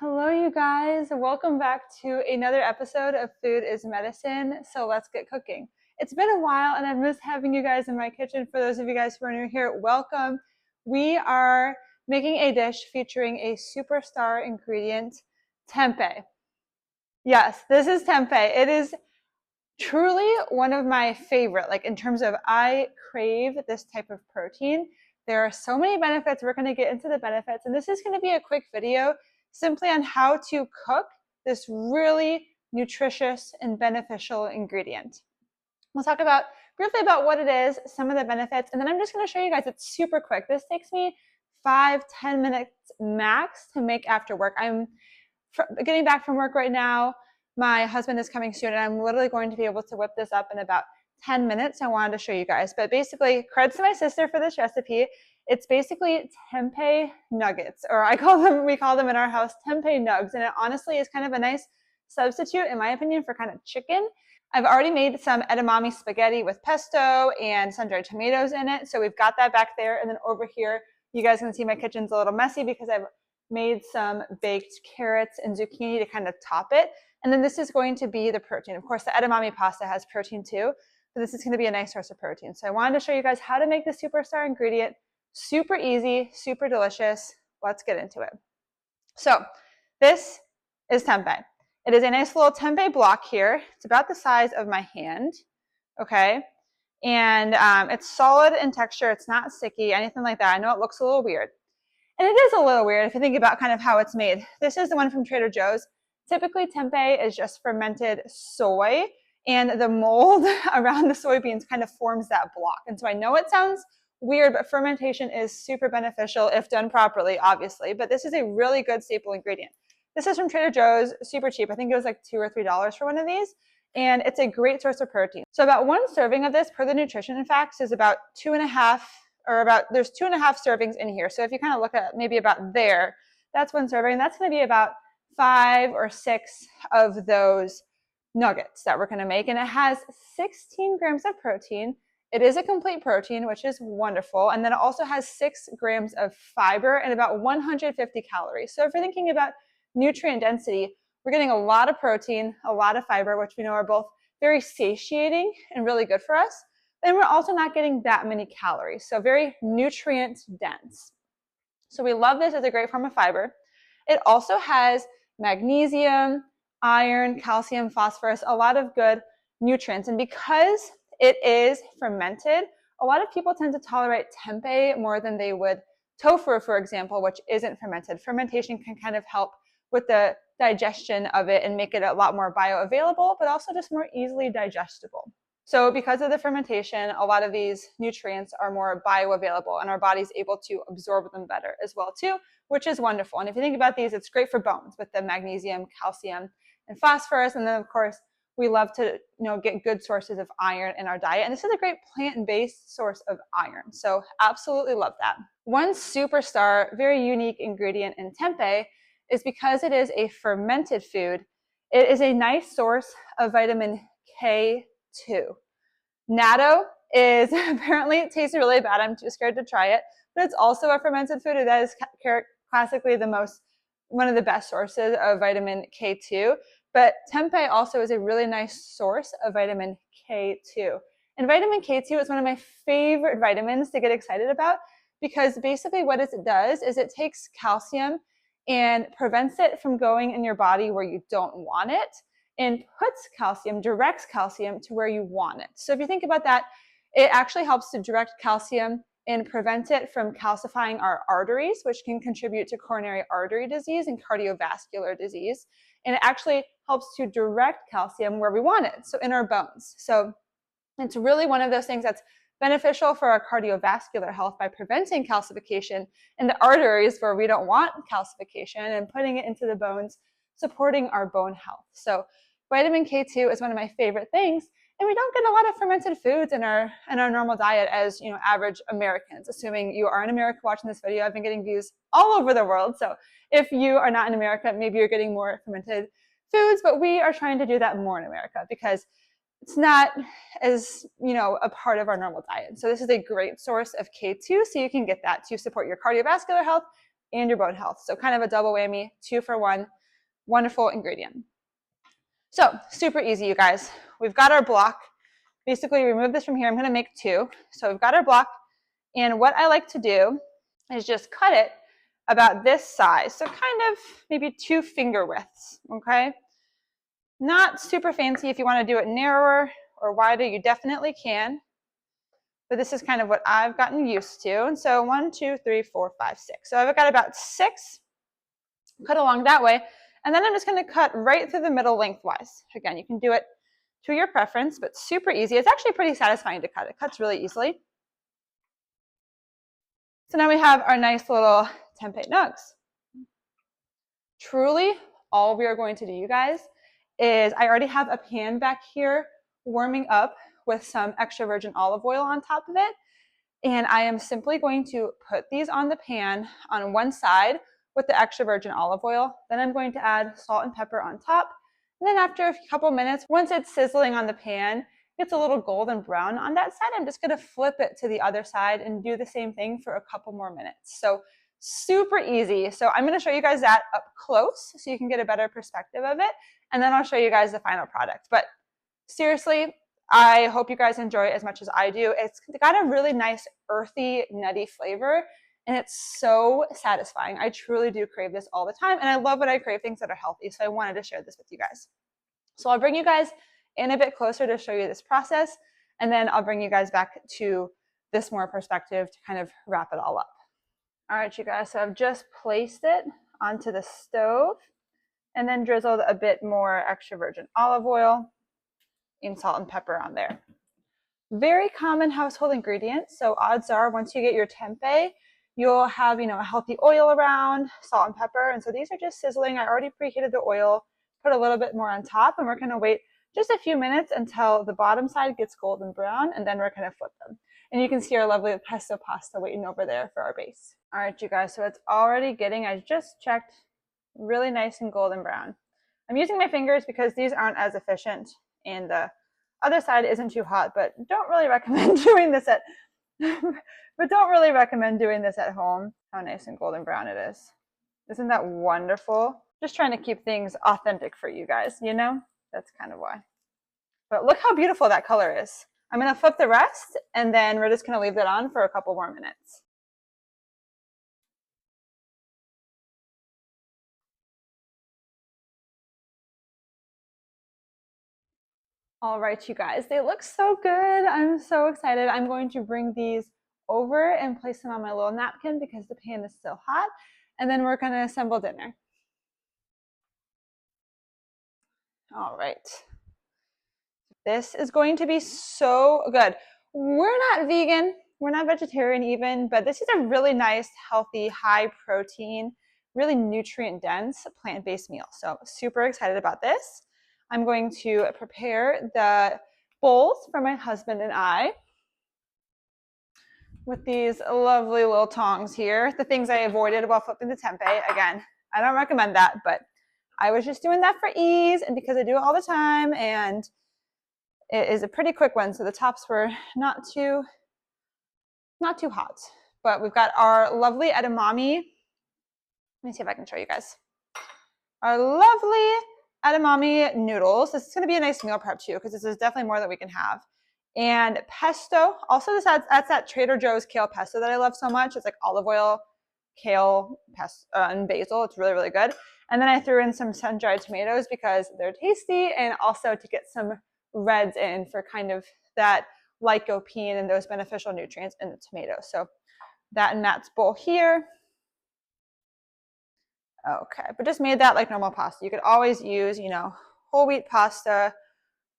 Hello, you guys. Welcome back to another episode of Food is Medicine. So let's get cooking. It's been a while and I've missed having you guys in my kitchen. For those of you guys who are new here, welcome. We are making a dish featuring a superstar ingredient, tempeh. Yes, this is tempeh. It is truly one of my favorite, like in terms of I crave this type of protein. There are so many benefits. We're going to get into the benefits, and this is going to be a quick video simply on how to cook this really nutritious and beneficial ingredient. We'll talk about briefly about what it is, some of the benefits, and then I'm just going to show you guys. It's super quick. This takes me 5-10 minutes max to make after work. I'm getting back from work right now. My husband is coming soon, and I'm literally going to be able to whip this up in about 10 minutes. I wanted to show you guys. But basically, credits to my sister for this recipe. It's basically tempeh nuggets, or we call them in our house tempeh nugs. And it honestly is kind of a nice substitute, in my opinion, for kind of chicken. I've already made some edamame spaghetti with pesto and sun-dried tomatoes in it. So we've got that back there. And then over here, you guys can see my kitchen's a little messy because I've made some baked carrots and zucchini to kind of top it. And then this is going to be the protein. Of course, the edamame pasta has protein too, but this is going to be a nice source of protein. So I wanted to show you guys how to make the superstar ingredient. Super easy, super delicious. Let's get into it. So this is tempeh. It is a nice little tempeh block here. It's about the size of my hand, okay? And it's solid in texture. It's not sticky, anything like that. I know it looks a little weird. And it is a little weird if you think about kind of how it's made. This is the one from Trader Joe's. Typically, tempeh is just fermented soy, and the mold around the soybeans kind of forms that block. And so I know it sounds weird, but fermentation is super beneficial if done properly, obviously. But this is a really good staple ingredient. This is from Trader Joe's, super cheap. I think it was like $2 or $3 for one of these. And it's a great source of protein. So about one serving of this per the nutrition facts is about there's 2.5 servings in here. So if you kind of look at maybe about there, that's one serving. That's going to be about 5 or 6 of those nuggets that we're going to make. And it has 16 grams of protein. It is a complete protein, which is wonderful. And then it also has 6 grams of fiber and about 150 calories. So if you're thinking about nutrient density, we're getting a lot of protein, a lot of fiber, which we know are both very satiating and really good for us. And we're also not getting that many calories. So very nutrient dense. So we love this as a great form of fiber. It also has magnesium, iron, calcium, phosphorus, a lot of good nutrients. And because it is fermented, a lot of people tend to tolerate tempeh more than they would tofu, for example, which isn't fermented. Fermentation can kind of help with the digestion of it and make it a lot more bioavailable, but also just more easily digestible. So because of the fermentation, a lot of these nutrients are more bioavailable and our body's able to absorb them better as well too, which is wonderful. And if you think about these, it's great for bones with the magnesium, calcium, and phosphorus. And then of course, we love to get good sources of iron in our diet. And this is a great plant-based source of iron. So absolutely love that. One superstar, very unique ingredient in tempeh is because it is a fermented food, it is a nice source of vitamin K2. Natto is apparently, it tastes really bad. I'm too scared to try it, but it's also a fermented food. That is classically one of the best sources of vitamin K2. But tempeh also is a really nice source of vitamin K2. And vitamin K2 is one of my favorite vitamins to get excited about because basically what it does is it takes calcium and prevents it from going in your body where you don't want it and directs calcium to where you want it. So if you think about that, it actually helps to direct calcium and prevent it from calcifying our arteries, which can contribute to coronary artery disease and cardiovascular disease. And it actually helps to direct calcium where we want it, so in our bones. So it's really one of those things that's beneficial for our cardiovascular health by preventing calcification in the arteries where we don't want calcification and putting it into the bones, supporting our bone health. So vitamin K2 is one of my favorite things. And we don't get a lot of fermented foods in our normal diet as average Americans. Assuming you are in America watching this video, I've been getting views all over the world. So if you are not in America, maybe you're getting more fermented foods, but we are trying to do that more in America because it's not as a part of our normal diet. So this is a great source of K2, so you can get that to support your cardiovascular health and your bone health. So kind of a double whammy, 2 for 1, wonderful ingredient. So super easy, you guys. We've got our block. Basically, remove this from here. I'm going to make 2. So we've got our block. And what I like to do is just cut it about this size. So kind of maybe 2 finger widths, okay? Not super fancy. If you want to do it narrower or wider, you definitely can. But this is kind of what I've gotten used to. And so 1, 2, 3, 4, 5, 6. So I've got about 6 cut along that way. And then I'm just going to cut right through the middle lengthwise. Again, you can do it to your preference, but super easy. It's actually pretty satisfying to cut. It cuts really easily. So now we have our nice little tempeh nugs. Truly, all we are going to do, you guys, is I already have a pan back here warming up with some extra virgin olive oil on top of it. And I am simply going to put these on the pan on one side with the extra virgin olive oil. Then I'm going to add salt and pepper on top. And then after a couple minutes, once it's sizzling on the pan, it's a little golden brown on that side, I'm just going to flip it to the other side and do the same thing for a couple more minutes. So super easy. So I'm going to show you guys that up close so you can get a better perspective of it. And then I'll show you guys the final product. But seriously, I hope you guys enjoy it as much as I do. It's got a really nice earthy, nutty flavor, and it's so satisfying. I truly do crave this all the time, and I love when I crave things that are healthy, so I wanted to share this with you guys. So I'll bring you guys in a bit closer to show you this process, and then I'll bring you guys back to this more perspective to kind of wrap it all up. All right, you guys, so I've just placed it onto the stove and then drizzled a bit more extra virgin olive oil and salt and pepper on there. Very common household ingredient. So odds are once you get your tempeh, you'll have, a healthy oil around, salt and pepper. And so these are just sizzling. I already preheated the oil, put a little bit more on top, and we're going to wait just a few minutes until the bottom side gets golden brown, and then we're going to flip them. And you can see our lovely pesto pasta waiting over there for our base. All right, you guys, so it's already getting, I just checked, really nice and golden brown. I'm using my fingers because these aren't as efficient, and the other side isn't too hot, but don't really recommend doing this at home. How nice and golden brown it is. Isn't that wonderful? Just trying to keep things authentic for you guys, That's kind of why. But look how beautiful that color is. I'm going to flip the rest, and then we're just going to leave that on for a couple more minutes. All right, you guys, they look so good. I'm so excited. I'm going to bring these over and place them on my little napkin because the pan is still hot. And then we're going to assemble dinner. All right. This is going to be so good. We're not vegan. We're not vegetarian even, but this is a really nice, healthy, high protein, really nutrient dense plant-based meal. So super excited about this. I'm going to prepare the bowls for my husband and I with these lovely little tongs here. The things I avoided while flipping the tempeh. Again, I don't recommend that, but I was just doing that for ease and because I do it all the time, and it is a pretty quick one. So the tops were not too hot, but we've got our lovely edamame. Let me see if I can show you guys. Our lovely edamame noodles. This is going to be a nice meal prep too, because this is definitely more that we can have. And pesto. Also, that's that Trader Joe's kale pesto that I love so much. It's like olive oil, kale, pesto, and basil. It's really, really good. And then I threw in some sun-dried tomatoes because they're tasty, and also to get some reds in for kind of that lycopene and those beneficial nutrients in the tomato. So that in Matt's bowl here. Okay, but just made that like normal pasta. You could always use, whole wheat pasta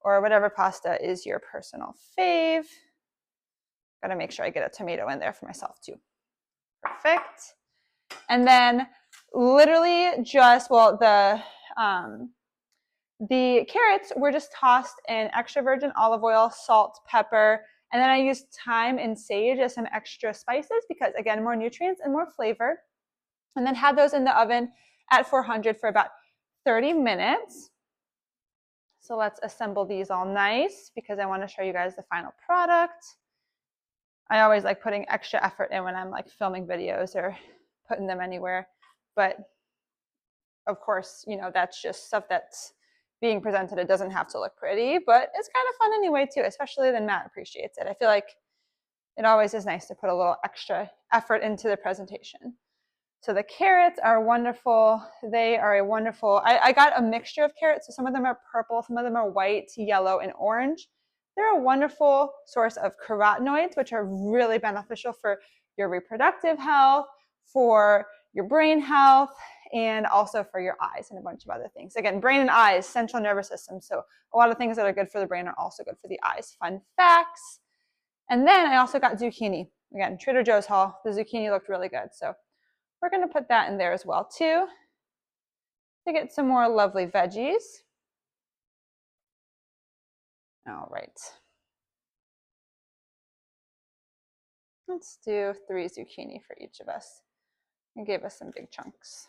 or whatever pasta is your personal fave. Gotta make sure I get a tomato in there for myself too. Perfect. And then literally just, the carrots were just tossed in extra virgin olive oil, salt, pepper, and then I used thyme and sage as some extra spices because, again, more nutrients and more flavor. And then had those in the oven at 400 for about 30 minutes. So let's assemble these all nice because I want to show you guys the final product. I always like putting extra effort in when I'm like filming videos or putting them anywhere. But of course, you know, that's just stuff that's being presented. It doesn't have to look pretty, but it's kind of fun anyway too, especially then Matt appreciates it. I feel like it always is nice to put a little extra effort into the presentation. So the carrots are wonderful. They are a wonderful, I got a mixture of carrots. So some of them are purple, some of them are white, yellow, and orange. They're a wonderful source of carotenoids, which are really beneficial for your reproductive health, for your brain health, and also for your eyes and a bunch of other things. Again, brain and eyes, central nervous system. So a lot of things that are good for the brain are also good for the eyes. Fun facts. And then I also got zucchini. Again, Trader Joe's haul. The zucchini looked really good. So we're going to put that in there as well too to get some more lovely veggies. All right. Let's do 3 zucchini for each of us. And gave us some big chunks.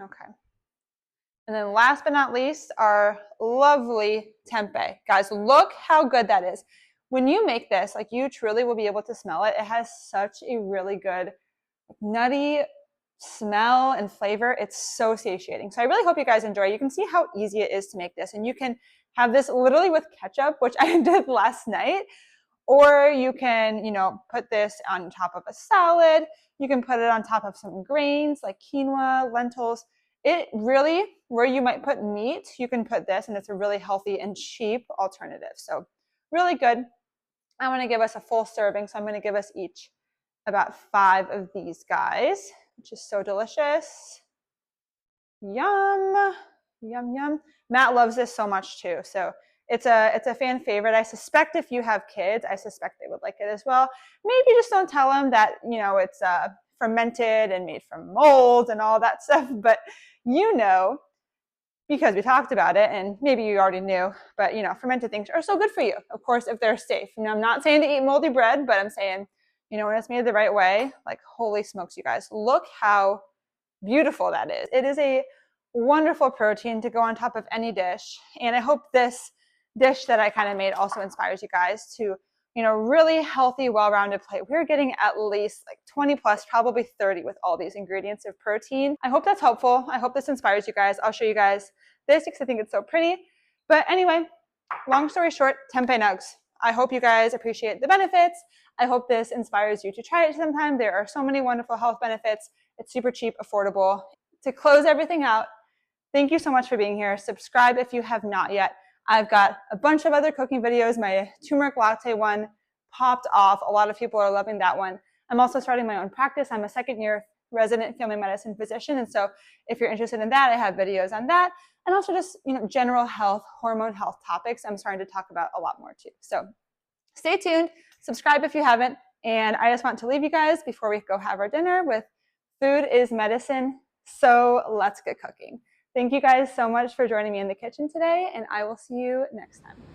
Okay. And then last but not least, our lovely tempeh. Guys, look how good that is. When you make this, like, you truly will be able to smell it. It has such a really good nutty smell and flavor. It's so satiating. So I really hope you guys enjoy. You can see how easy it is to make this. And you can have this literally with ketchup, which I did last night. Or you can, you know, put this on top of a salad. You can put it on top of some grains like quinoa, lentils. It really, where you might put meat, you can put this, and it's a really healthy and cheap alternative. So really good. I want to give us a full serving, so I'm going to give us each about 5 of these guys, which is so delicious. Yum, yum, yum. Matt loves this so much too. So it's a fan favorite. I suspect if you have kids, I suspect they would like it as well. Maybe just don't tell them that, you know, it's fermented and made from mold and all that stuff. But you know, because we talked about it, and maybe you already knew, but you know, fermented things are so good for you. Of course, if they're safe. You know, I'm not saying to eat moldy bread, but I'm saying, you know, when it's made the right way, like, holy smokes, you guys, look how beautiful that is. It is a wonderful protein to go on top of any dish. And I hope this dish that I kind of made also inspires you guys to, you know, really healthy, well-rounded plate. We're getting at least like 20 plus, probably 30 with all these ingredients of protein. I hope that's helpful. I hope this inspires you guys. I'll show you guys this because I think it's so pretty. But anyway, long story short, tempeh nugs. I hope you guys appreciate the benefits. I hope this inspires you to try it sometime. There are so many wonderful health benefits. It's super cheap, affordable. To close everything out, thank you so much for being here. Subscribe if you have not yet. I've got a bunch of other cooking videos. My turmeric latte one popped off. A lot of people are loving that one. I'm also starting my own practice. I'm a second-year resident family medicine physician. And so if you're interested in that, I have videos on that. And also just, you know, general health, hormone health topics I'm starting to talk about a lot more too. So stay tuned. Subscribe if you haven't. And I just want to leave you guys before we go have our dinner with food is medicine. So let's get cooking. Thank you guys so much for joining me in the kitchen today, and I will see you next time.